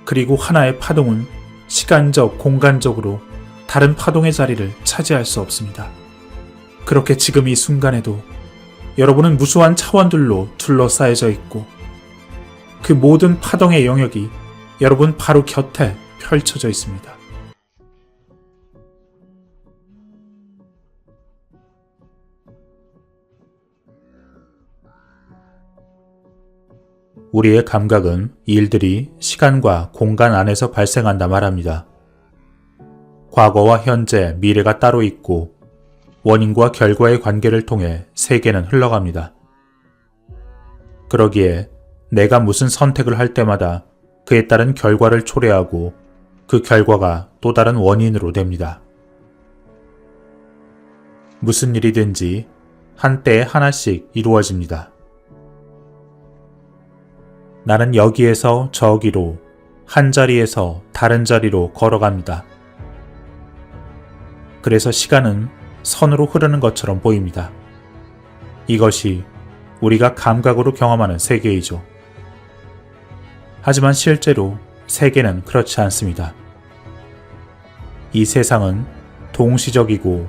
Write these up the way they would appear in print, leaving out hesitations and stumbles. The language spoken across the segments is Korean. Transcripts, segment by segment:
그리고 하나의 파동은 시간적, 공간적으로 다른 파동의 자리를 차지할 수 없습니다. 그렇게 지금 이 순간에도 여러분은 무수한 차원들로 둘러싸여져 있고 그 모든 파동의 영역이 여러분 바로 곁에 펼쳐져 있습니다. 우리의 감각은 일들이 시간과 공간 안에서 발생한다 말합니다. 과거와 현재, 미래가 따로 있고 원인과 결과의 관계를 통해 세계는 흘러갑니다. 그러기에 내가 무슨 선택을 할 때마다 그에 따른 결과를 초래하고 그 결과가 또 다른 원인으로 됩니다. 무슨 일이든지 한때에 하나씩 이루어집니다. 나는 여기에서 저기로, 한 자리에서 다른 자리로 걸어갑니다. 그래서 시간은 선으로 흐르는 것처럼 보입니다. 이것이 우리가 감각으로 경험하는 세계이죠. 하지만 실제로 세계는 그렇지 않습니다. 이 세상은 동시적이고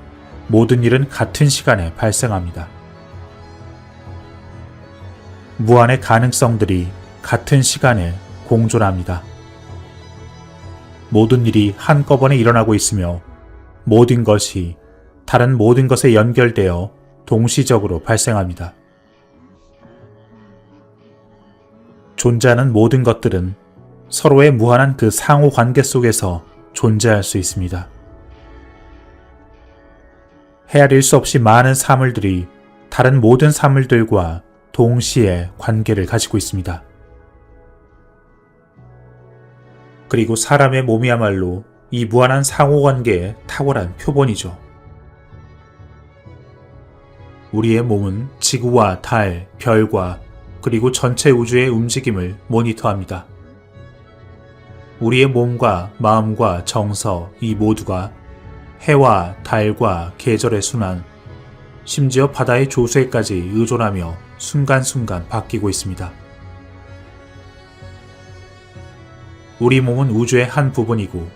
모든 일은 같은 시간에 발생합니다. 무한의 가능성들이 같은 시간에 공존합니다. 모든 일이 한꺼번에 일어나고 있으며 모든 것이 다른 모든 것에 연결되어 동시적으로 발생합니다. 존재하는 모든 것들은 서로의 무한한 그 상호 관계 속에서 존재할 수 있습니다. 헤아릴 수 없이 많은 사물들이 다른 모든 사물들과 동시에 관계를 가지고 있습니다. 그리고 사람의 몸이야말로 이 무한한 상호관계의 탁월한 표본이죠. 우리의 몸은 지구와 달, 별과 그리고 전체 우주의 움직임을 모니터합니다. 우리의 몸과 마음과 정서 이 모두가 해와 달과 계절의 순환, 심지어 바다의 조수에까지 의존하며 순간순간 바뀌고 있습니다. 우리 몸은 우주의 한 부분이고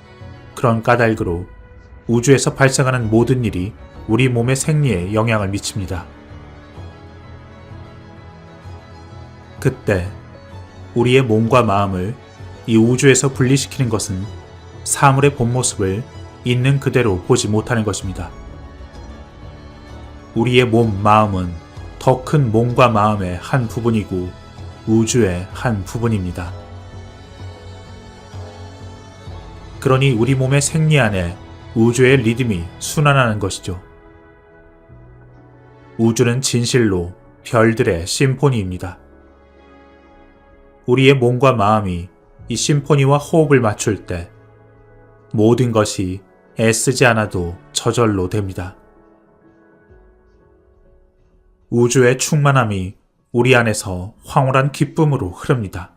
그런 까닭으로 우주에서 발생하는 모든 일이 우리 몸의 생리에 영향을 미칩니다. 그때 우리의 몸과 마음을 이 우주에서 분리시키는 것은 사물의 본 모습을 있는 그대로 보지 못하는 것입니다. 우리의 몸, 마음은 더 큰 몸과 마음의 한 부분이고 우주의 한 부분입니다. 그러니 우리 몸의 생리 안에 우주의 리듬이 순환하는 것이죠. 우주는 진실로 별들의 심포니입니다. 우리의 몸과 마음이 이 심포니와 호흡을 맞출 때 모든 것이 애쓰지 않아도 저절로 됩니다. 우주의 충만함이 우리 안에서 황홀한 기쁨으로 흐릅니다.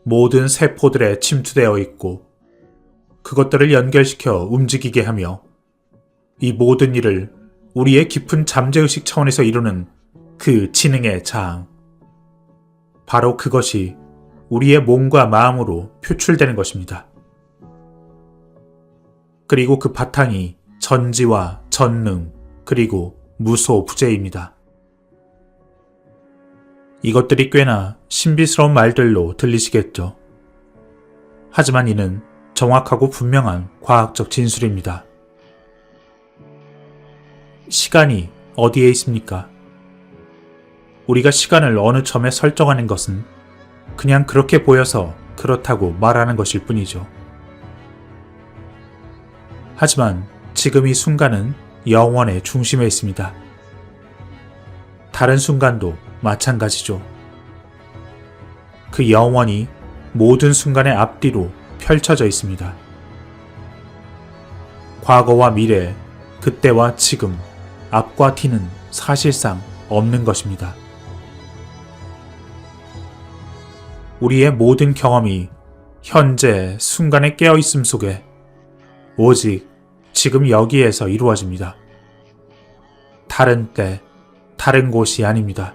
모든 세포들에 침투되어 있고 그것들을 연결시켜 움직이게 하며 이 모든 일을 우리의 깊은 잠재의식 차원에서 이루는 그 지능의 장, 바로 그것이 우리의 몸과 마음으로 표출되는 것입니다. 그리고 그 바탕이 전지와 전능 그리고 무소부재입니다. 이것들이 꽤나 신비스러운 말들로 들리시겠죠. 하지만 이는 정확하고 분명한 과학적 진술입니다. 시간이 어디에 있습니까? 우리가 시간을 어느 점에 설정하는 것은 그냥 그렇게 보여서 그렇다고 말하는 것일 뿐이죠. 하지만 지금 이 순간은 영원의 중심에 있습니다. 다른 순간도 마찬가지죠. 그 영원이 모든 순간의 앞뒤로 펼쳐져 있습니다. 과거와 미래, 그때와 지금, 앞과 뒤는 사실상 없는 것입니다. 우리의 모든 경험이 현재 순간의 깨어있음 속에 오직 지금 여기에서 이루어집니다. 다른 때, 다른 곳이 아닙니다.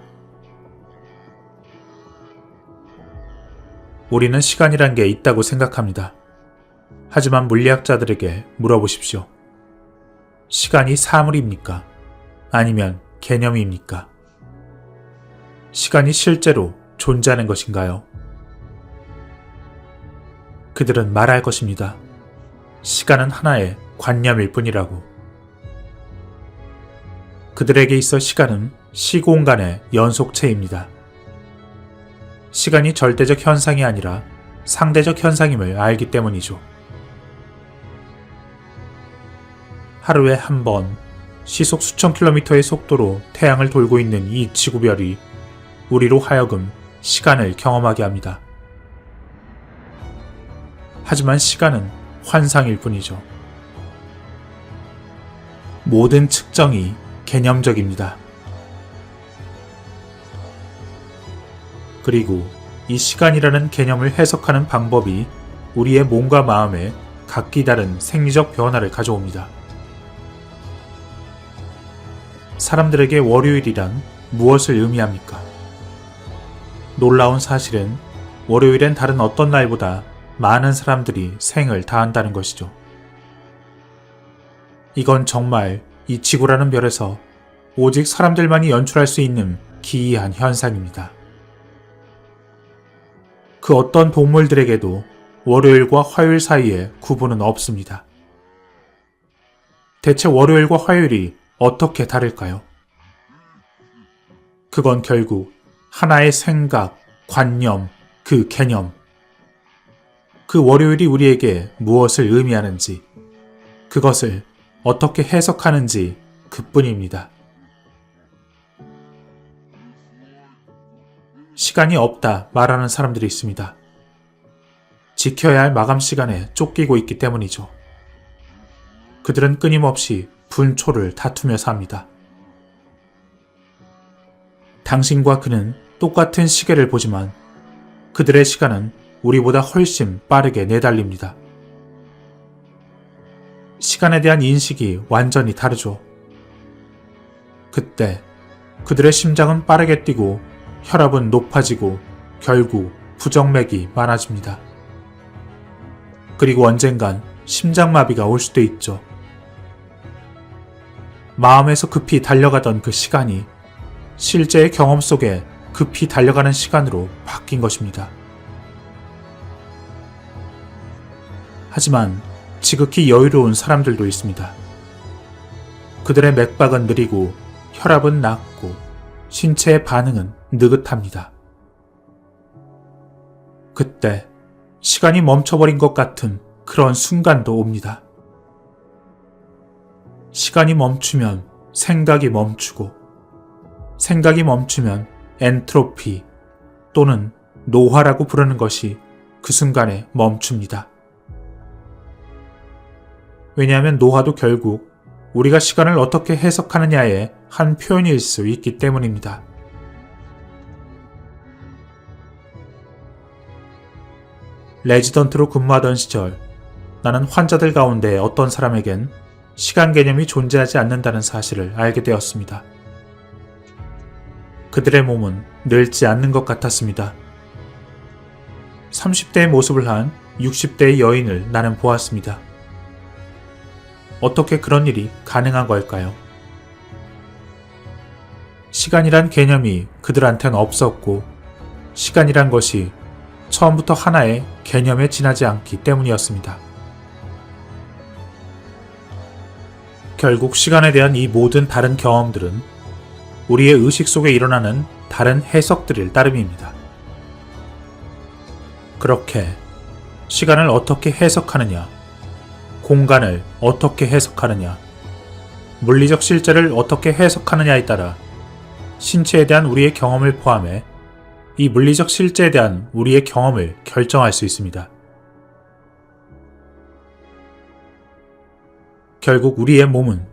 우리는 시간이란 게 있다고 생각합니다. 하지만 물리학자들에게 물어보십시오. 시간이 사물입니까? 아니면 개념입니까? 시간이 실제로 존재하는 것인가요? 그들은 말할 것입니다. 시간은 하나의 관념일 뿐이라고. 그들에게 있어 시간은 시공간의 연속체입니다. 시간이 절대적 현상이 아니라 상대적 현상임을 알기 때문이죠. 하루에 한 번 시속 수천 킬로미터의 속도로 태양을 돌고 있는 이 지구별이 우리로 하여금 시간을 경험하게 합니다. 하지만 시간은 환상일 뿐이죠. 모든 측정이 개념적입니다. 그리고 이 시간이라는 개념을 해석하는 방법이 우리의 몸과 마음에 각기 다른 생리적 변화를 가져옵니다. 사람들에게 월요일이란 무엇을 의미합니까? 놀라운 사실은 월요일엔 다른 어떤 날보다 많은 사람들이 생을 다한다는 것이죠. 이건 정말 이 지구라는 별에서 오직 사람들만이 연출할 수 있는 기이한 현상입니다. 그 어떤 동물들에게도 월요일과 화요일 사이에 구분은 없습니다. 대체 월요일과 화요일이 어떻게 다를까요? 그건 결국 하나의 생각, 관념, 그 개념, 그 월요일이 우리에게 무엇을 의미하는지, 그것을 어떻게 해석하는지 그뿐입니다. 시간이 없다 말하는 사람들이 있습니다. 지켜야 할 마감 시간에 쫓기고 있기 때문이죠. 그들은 끊임없이 분초를 다투며 삽니다. 당신과 그는 똑같은 시계를 보지만 그들의 시간은 우리보다 훨씬 빠르게 내달립니다. 시간에 대한 인식이 완전히 다르죠. 그때 그들의 심장은 빠르게 뛰고 혈압은 높아지고 결국 부정맥이 많아집니다. 그리고 언젠간 심장마비가 올 수도 있죠. 마음에서 급히 달려가던 그 시간이 실제의 경험 속에 급히 달려가는 시간으로 바뀐 것입니다. 하지만 지극히 여유로운 사람들도 있습니다. 그들의 맥박은 느리고 혈압은 낮고 신체의 반응은 느긋합니다. 그때 시간이 멈춰버린 것 같은 그런 순간도 옵니다. 시간이 멈추면 생각이 멈추고, 생각이 멈추면 엔트로피 또는 노화라고 부르는 것이 그 순간에 멈춥니다. 왜냐하면 노화도 결국 우리가 시간을 어떻게 해석하느냐의 한 표현일 수 있기 때문입니다. 레지던트로 근무하던 시절 나는 환자들 가운데 어떤 사람에겐 시간 개념이 존재하지 않는다는 사실을 알게 되었습니다. 그들의 몸은 늙지 않는 것 같았습니다. 30대의 모습을 한 60대의 여인을 나는 보았습니다. 어떻게 그런 일이 가능한 걸까요? 시간이란 개념이 그들한테는 없었고, 시간이란 것이 처음부터 하나의 개념에 지나지 않기 때문이었습니다. 결국 시간에 대한 이 모든 다른 경험들은 우리의 의식 속에 일어나는 다른 해석들일 따름입니다. 그렇게 시간을 어떻게 해석하느냐, 공간을 어떻게 해석하느냐, 물리적 실제를 어떻게 해석하느냐에 따라 신체에 대한 우리의 경험을 포함해 이 물리적 실제에 대한 우리의 경험을 결정할 수 있습니다. 결국 우리의 몸은,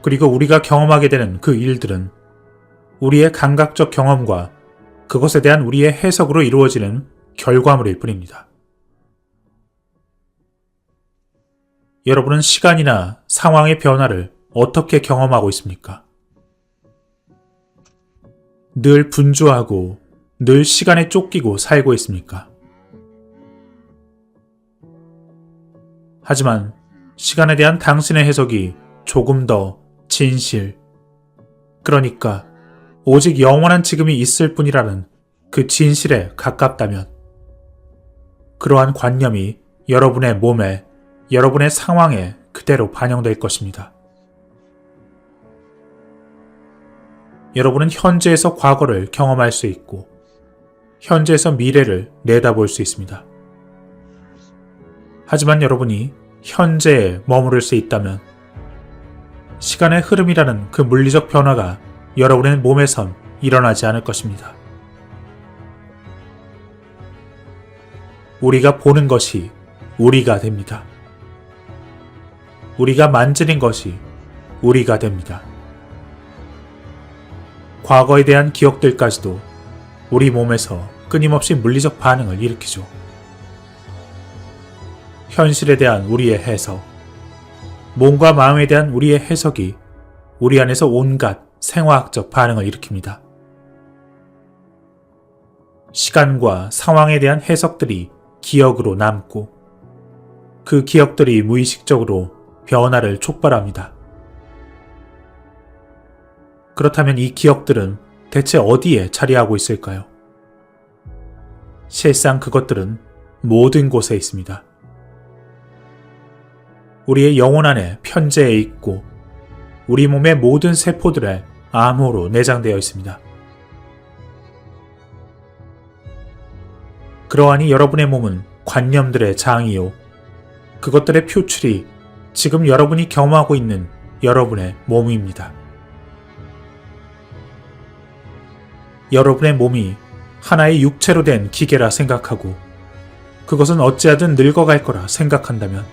그리고 우리가 경험하게 되는 그 일들은 우리의 감각적 경험과 그것에 대한 우리의 해석으로 이루어지는 결과물일 뿐입니다. 여러분은 시간이나 상황의 변화를 어떻게 경험하고 있습니까? 늘 분주하고 늘 시간에 쫓기고 살고 있습니까? 하지만 시간에 대한 당신의 해석이 조금 더 진실, 그러니까 오직 영원한 지금이 있을 뿐이라는 그 진실에 가깝다면 그러한 관념이 여러분의 몸에, 여러분의 상황에 그대로 반영될 것입니다. 여러분은 현재에서 과거를 경험할 수 있고 현재에서 미래를 내다볼 수 있습니다. 하지만 여러분이 현재에 머무를 수 있다면 시간의 흐름이라는 그 물리적 변화가 여러분의 몸에선 일어나지 않을 것입니다. 우리가 보는 것이 우리가 됩니다. 우리가 만지는 것이 우리가 됩니다. 과거에 대한 기억들까지도 우리 몸에서 끊임없이 물리적 반응을 일으키죠. 현실에 대한 우리의 해석, 몸과 마음에 대한 우리의 해석이 우리 안에서 온갖 생화학적 반응을 일으킵니다. 시간과 상황에 대한 해석들이 기억으로 남고 그 기억들이 무의식적으로 변화를 촉발합니다. 그렇다면 이 기억들은 대체 어디에 자리하고 있을까요? 실상 그것들은 모든 곳에 있습니다. 우리의 영혼 안에 편재해 있고 우리 몸의 모든 세포들의 암호로 내장되어 있습니다. 그러하니 여러분의 몸은 관념들의 장이요. 그것들의 표출이 지금 여러분이 경험하고 있는 여러분의 몸입니다. 여러분의 몸이 하나의 육체로 된 기계라 생각하고 그것은 어찌하든 늙어갈 거라 생각한다면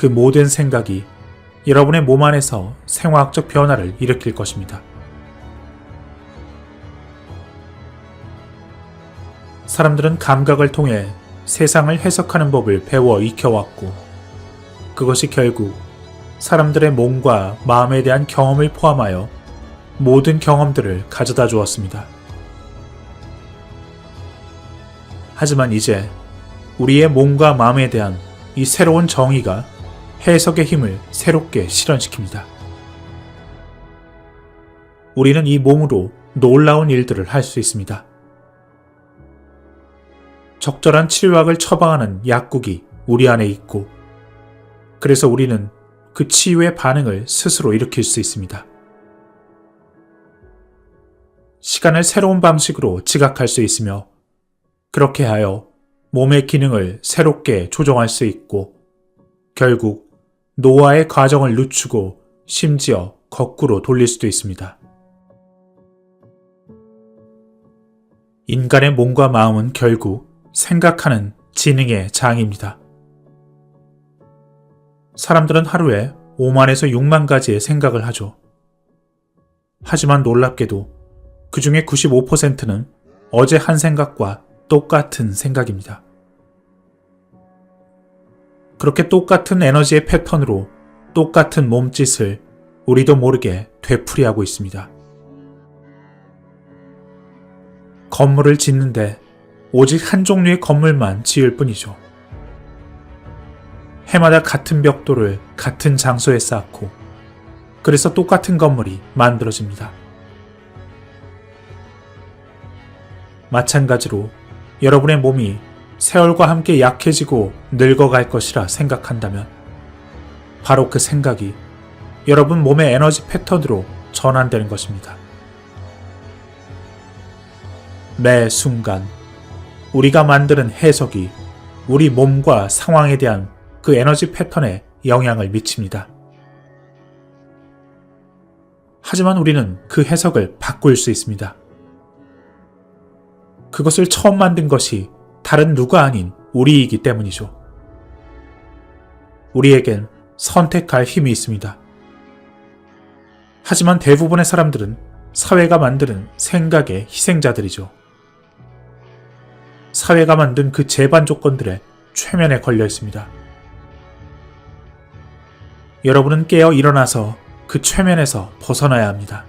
그 모든 생각이 여러분의 몸 안에서 생화학적 변화를 일으킬 것입니다. 사람들은 감각을 통해 세상을 해석하는 법을 배워 익혀왔고 그것이 결국 사람들의 몸과 마음에 대한 경험을 포함하여 모든 경험들을 가져다 주었습니다. 하지만 이제 우리의 몸과 마음에 대한 이 새로운 정의가 해석의 힘을 새롭게 실현시킵니다. 우리는 이 몸으로 놀라운 일들을 할 수 있습니다. 적절한 치료약을 처방하는 약국이 우리 안에 있고 그래서 우리는 그 치유의 반응을 스스로 일으킬 수 있습니다. 시간을 새로운 방식으로 지각할 수 있으며 그렇게 하여 몸의 기능을 새롭게 조정할 수 있고 결국 노화의 과정을 늦추고 심지어 거꾸로 돌릴 수도 있습니다. 인간의 몸과 마음은 결국 생각하는 지능의 장입니다. 사람들은 하루에 5만에서 6만 가지의 생각을 하죠. 하지만 놀랍게도 그 중에 95%는 어제 한 생각과 똑같은 생각입니다. 그렇게 똑같은 에너지의 패턴으로 똑같은 몸짓을 우리도 모르게 되풀이하고 있습니다. 건물을 짓는데 오직 한 종류의 건물만 지을 뿐이죠. 해마다 같은 벽돌을 같은 장소에 쌓고 그래서 똑같은 건물이 만들어집니다. 마찬가지로 여러분의 몸이 세월과 함께 약해지고 늙어갈 것이라 생각한다면 바로 그 생각이 여러분 몸의 에너지 패턴으로 전환되는 것입니다. 매 순간 우리가 만드는 해석이 우리 몸과 상황에 대한 그 에너지 패턴에 영향을 미칩니다. 하지만 우리는 그 해석을 바꿀 수 있습니다. 그것을 처음 만든 것이 다른 누가 아닌 우리이기 때문이죠. 우리에겐 선택할 힘이 있습니다. 하지만 대부분의 사람들은 사회가 만드는 생각의 희생자들이죠. 사회가 만든 그 제반 조건들의 최면에 걸려 있습니다. 여러분은 깨어 일어나서 그 최면에서 벗어나야 합니다.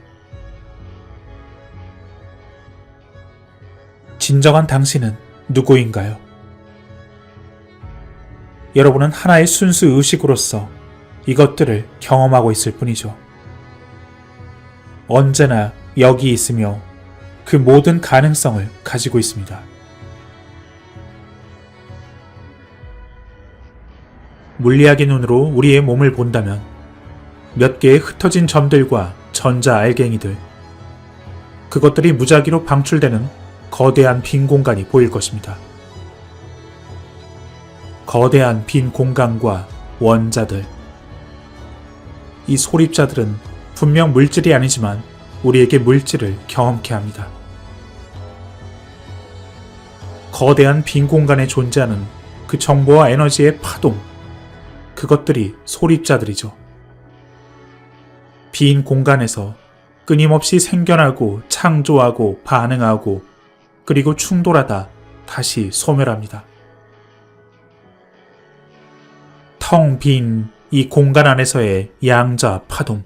진정한 당신은 누구인가요? 여러분은 하나의 순수 의식으로서 이것들을 경험하고 있을 뿐이죠. 언제나 여기 있으며 그 모든 가능성을 가지고 있습니다. 물리학의 눈으로 우리의 몸을 본다면 몇 개의 흩어진 점들과 전자 알갱이들, 그것들이 무작위로 방출되는 거대한 빈 공간이 보일 것입니다. 거대한 빈 공간과 원자들, 이 소립자들은 분명 물질이 아니지만 우리에게 물질을 경험케 합니다. 거대한 빈 공간에 존재하는 그 정보와 에너지의 파동, 그것들이 소립자들이죠. 빈 공간에서 끊임없이 생겨나고 창조하고 반응하고 그리고 충돌하다 다시 소멸합니다. 텅 빈 이 공간 안에서의 양자 파동.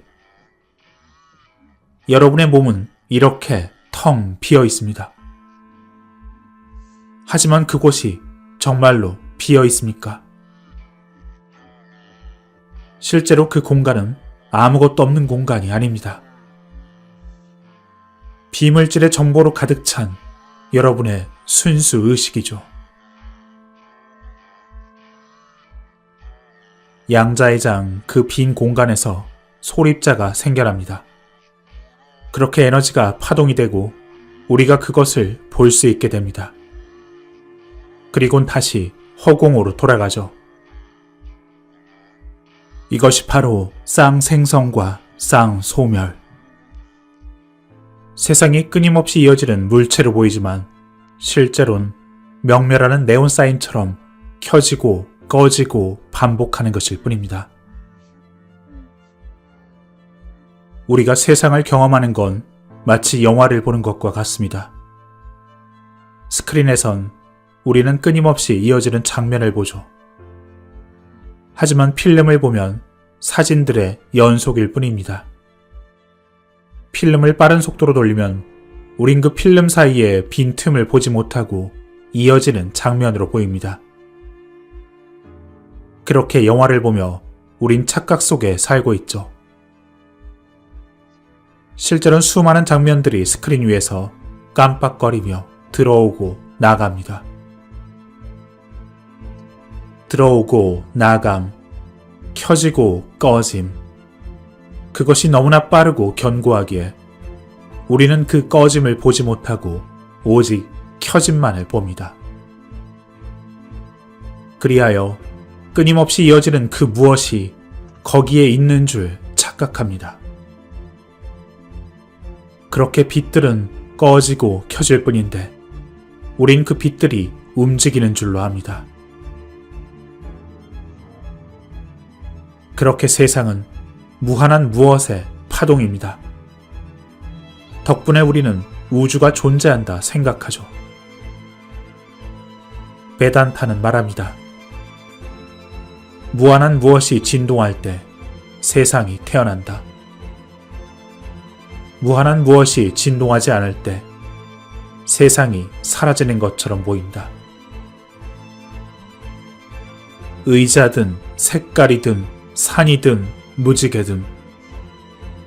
여러분의 몸은 이렇게 텅 비어 있습니다. 하지만 그곳이 정말로 비어 있습니까? 실제로 그 공간은 아무것도 없는 공간이 아닙니다. 비물질의 정보로 가득 찬 여러분의 순수 의식이죠. 양자의 장 그 빈 공간에서 소립자가 생겨납니다. 그렇게 에너지가 파동이 되고 우리가 그것을 볼 수 있게 됩니다. 그리곤 다시 허공으로 돌아가죠. 이것이 바로 쌍생성과 쌍소멸. 세상이 끊임없이 이어지는 물체로 보이지만 실제로는 명멸하는 네온사인처럼 켜지고 꺼지고 반복하는 것일 뿐입니다. 우리가 세상을 경험하는 건 마치 영화를 보는 것과 같습니다. 스크린에선 우리는 끊임없이 이어지는 장면을 보죠. 하지만 필름을 보면 사진들의 연속일 뿐입니다. 필름을 빠른 속도로 돌리면 우린 그 필름 사이에 빈 틈을 보지 못하고 이어지는 장면으로 보입니다. 그렇게 영화를 보며 우린 착각 속에 살고 있죠. 실제로는 수많은 장면들이 스크린 위에서 깜빡거리며 들어오고 나갑니다. 들어오고 나감, 켜지고 꺼짐. 그것이 너무나 빠르고 견고하기에 우리는 그 꺼짐을 보지 못하고 오직 켜짐만을 봅니다. 그리하여 끊임없이 이어지는 그 무엇이 거기에 있는 줄 착각합니다. 그렇게 빛들은 꺼지고 켜질 뿐인데 우린 그 빛들이 움직이는 줄로 압니다. 그렇게 세상은 무한한 무엇의 파동입니다. 덕분에 우리는 우주가 존재한다 생각하죠. 베단타는 말합니다. 무한한 무엇이 진동할 때 세상이 태어난다. 무한한 무엇이 진동하지 않을 때 세상이 사라지는 것처럼 보인다. 의자든 색깔이든 산이든 무지개든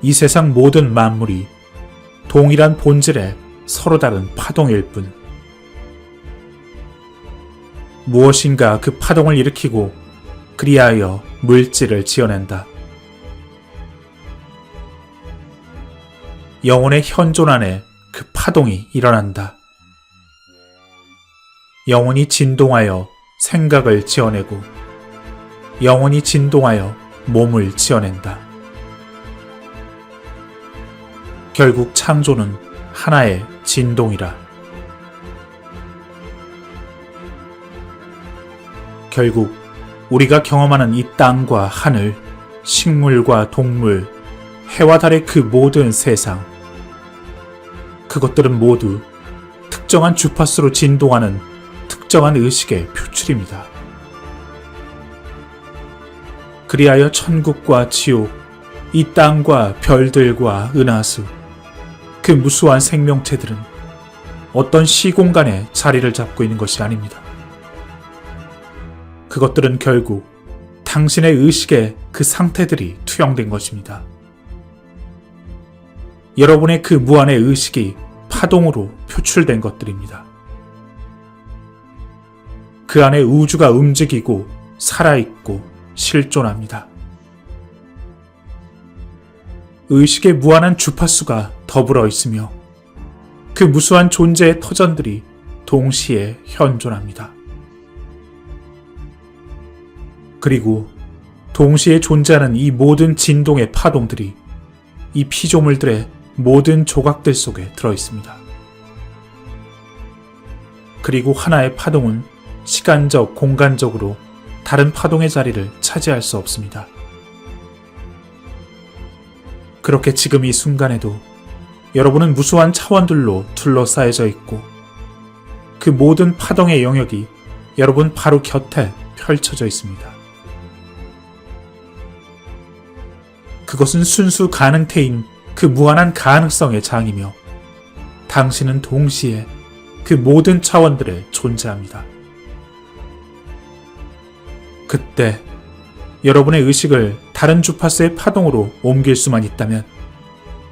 이 세상 모든 만물이 동일한 본질의 서로 다른 파동일 뿐. 무엇인가 그 파동을 일으키고 그리하여 물질을 지어낸다. 영혼의 현존 안에 그 파동이 일어난다. 영혼이 진동하여 생각을 지어내고 영혼이 진동하여 몸을 지어낸다. 결국 창조는 하나의 진동이라. 결국 우리가 경험하는 이 땅과 하늘, 식물과 동물, 해와 달의 그 모든 세상, 그것들은 모두 특정한 주파수로 진동하는 특정한 의식의 표출입니다. 그리하여 천국과 지옥, 이 땅과 별들과 은하수, 그 무수한 생명체들은 어떤 시공간에 자리를 잡고 있는 것이 아닙니다. 그것들은 결국 당신의 의식에 그 상태들이 투영된 것입니다. 여러분의 그 무한의 의식이 파동으로 표출된 것들입니다. 그 안에 우주가 움직이고 살아있고 실존합니다. 의식의 무한한 주파수가 더불어 있으며 그 무수한 존재의 터전들이 동시에 현존합니다. 그리고 동시에 존재하는 이 모든 진동의 파동들이 이 피조물들의 모든 조각들 속에 들어있습니다. 그리고 하나의 파동은 시간적, 공간적으로 다른 파동의 자리를 차지할 수 없습니다. 그렇게 지금 이 순간에도 여러분은 무수한 차원들로 둘러싸여져 있고 그 모든 파동의 영역이 여러분 바로 곁에 펼쳐져 있습니다. 그것은 순수 가능태인 그 무한한 가능성의 장이며 당신은 동시에 그 모든 차원들에 존재합니다. 그때 여러분의 의식을 다른 주파수의 파동으로 옮길 수만 있다면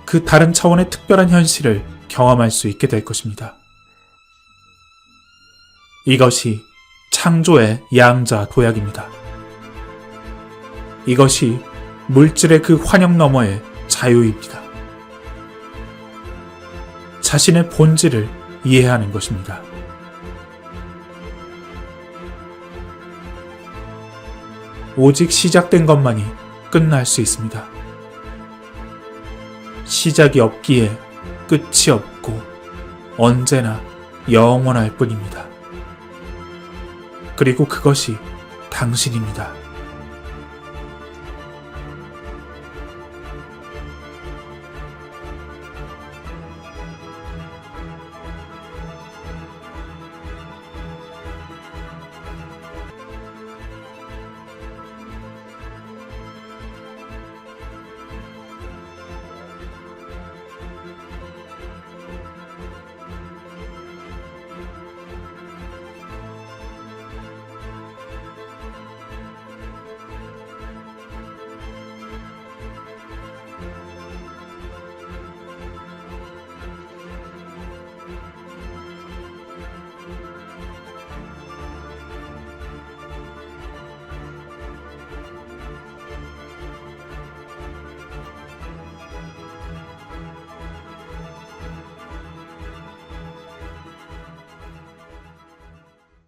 그 다른 차원의 특별한 현실을 경험할 수 있게 될 것입니다. 이것이 창조의 양자 도약입니다. 이것이 물질의 그 환영 너머의 자유입니다. 자신의 본질을 이해하는 것입니다. 오직 시작된 것만이 끝날 수 있습니다. 시작이 없기에 끝이 없고 언제나 영원할 뿐입니다. 그리고 그것이 당신입니다.